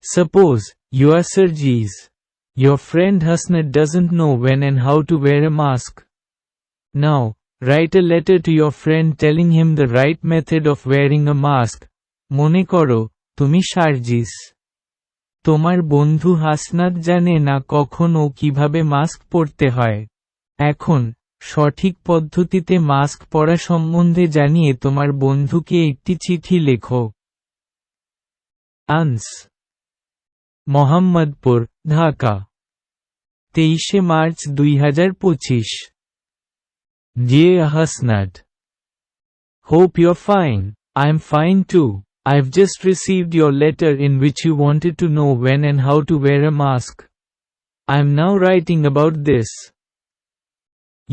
Suppose you are Sergis. Your friend Hasnat doesn't know when and how to wear a mask. Now, write a letter to your friend telling him the right method of wearing a mask. মনে করো, তুমি সার্জিস। তোমার বন্ধু হাসনাত জানে না কখন ও কিভাবে mask পরতে হয়। এখন, সঠিক পদ্ধতিতে মাস্ক পরা সম্বন্ধে জানিয়ে তোমার বন্ধুকে একটি চিঠি লেখো। আনস, মোহাম্মদপুর, ঢাকা, 23 মার্চ 2025। Dear Hasnat, hope you're fine. I'm fine too. I've just received your letter in which you wanted to know when and how to wear a mask. I'm now writing about this.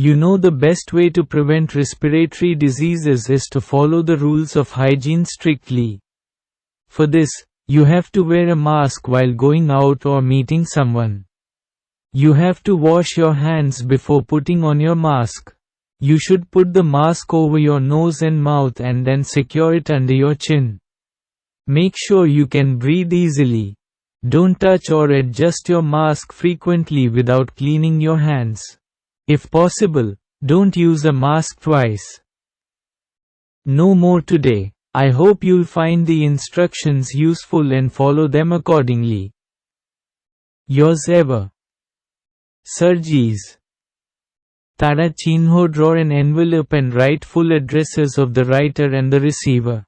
You know the best way to prevent respiratory diseases is to follow the rules of hygiene strictly. For this, you have to wear a mask while going out or meeting someone. You have to wash your hands before putting on your mask. You should put the mask over your nose and mouth and then secure it under your chin. Make sure you can breathe easily. Don't touch or adjust your mask frequently without cleaning your hands. If possible, don't use a mask twice. No more today. I hope you'll find the instructions useful and follow them accordingly. Yours ever, Sergis. তারা চিহ্ন draw an envelope and write full addresses of the writer and the receiver.